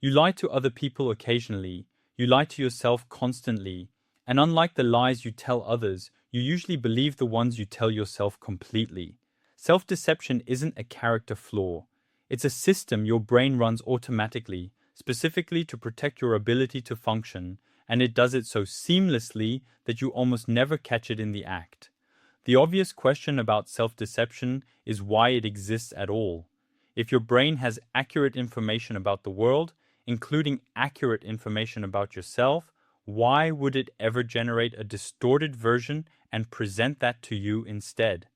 You lie to other people occasionally, you lie to yourself constantly, and unlike the lies you tell others, you usually believe the ones you tell yourself completely. Self-deception isn't a character flaw. It's a system your brain runs automatically, specifically to protect your ability to function, and it does it so seamlessly that you almost never catch it in the act. The obvious question about self-deception is why it exists at all. If your brain has accurate information about the world, including accurate information about yourself, why would it ever generate a distorted version and present that to you instead?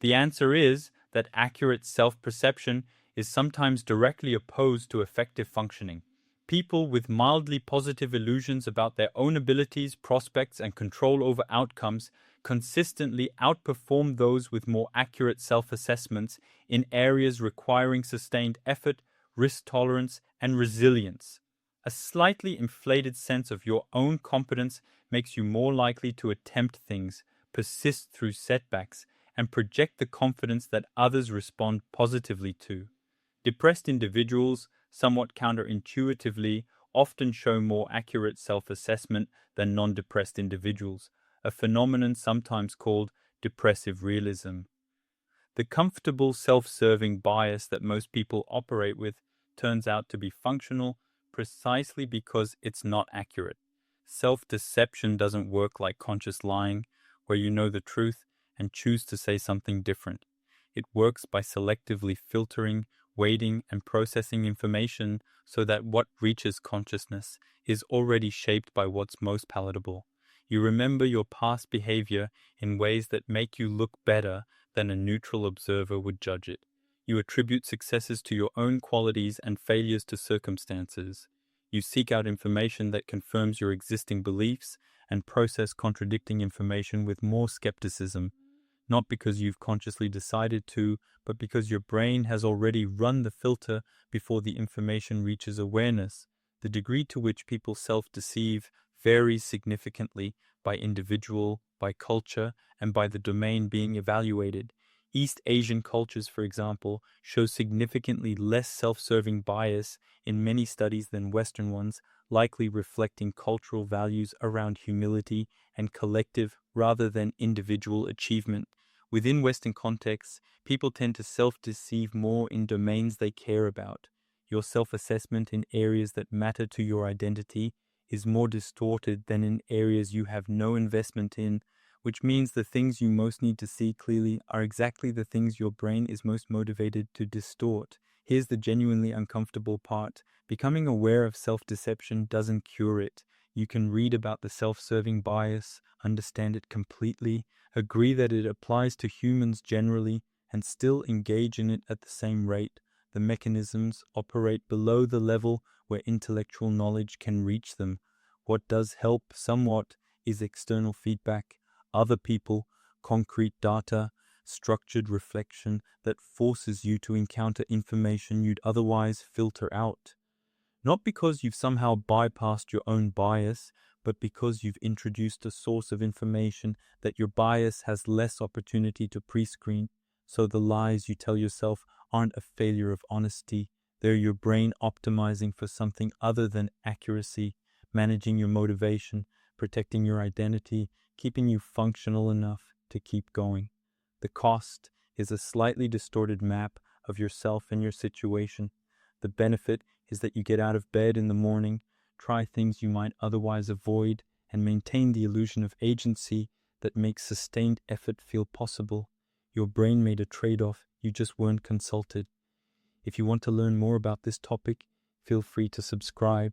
The answer is that accurate self-perception is sometimes directly opposed to effective functioning. People with mildly positive illusions about their own abilities, prospects, and control over outcomes consistently outperform those with more accurate self-assessments in areas requiring sustained effort, risk tolerance, and resilience. A slightly inflated sense of your own competence makes you more likely to attempt things, persist through setbacks, and project the confidence that others respond positively to. Depressed individuals, somewhat counterintuitively, often show more accurate self-assessment than non-depressed individuals, a phenomenon sometimes called depressive realism. The comfortable self-serving bias that most people operate with turns out to be functional precisely because it's not accurate. Self-deception doesn't work like conscious lying, where you know the truth and choose to say something different. It works by selectively filtering, weighting, and processing information so that what reaches consciousness is already shaped by what's most palatable. You remember your past behavior in ways that make you look better than a neutral observer would judge it. You attribute successes to your own qualities and failures to circumstances. You seek out information that confirms your existing beliefs and process contradicting information with more skepticism, not because you've consciously decided to, but because your brain has already run the filter before the information reaches awareness. The degree to which people self-deceive varies significantly by individual, by culture, and by the domain being evaluated. East Asian cultures, for example, show significantly less self-serving bias in many studies than Western ones, likely reflecting cultural values around humility and collective rather than individual achievement. Within Western contexts, people tend to self-deceive more in domains they care about. Your self-assessment in areas that matter to your identity is more distorted than in areas you have no investment in, which means the things you most need to see clearly are exactly the things your brain is most motivated to distort. Here's the genuinely uncomfortable part. Becoming aware of self-deception doesn't cure it. You can read about the self-serving bias, understand it completely, agree that it applies to humans generally, and still engage in it at the same rate. The mechanisms operate below the level where intellectual knowledge can reach them. What does help somewhat is external feedback, other people, concrete data, structured reflection that forces you to encounter information you'd otherwise filter out. Not because you've somehow bypassed your own bias, but because you've introduced a source of information that your bias has less opportunity to pre-screen. So the lies you tell yourself aren't a failure of honesty. They're your brain optimizing for something other than accuracy, managing your motivation, protecting your identity, keeping you functional enough to keep going. The cost is a slightly distorted map of yourself and your situation. The benefit is that you get out of bed in the morning, try things you might otherwise avoid, and maintain the illusion of agency that makes sustained effort feel possible. Your brain made a trade-off, you just weren't consulted. If you want to learn more about this topic, feel free to subscribe.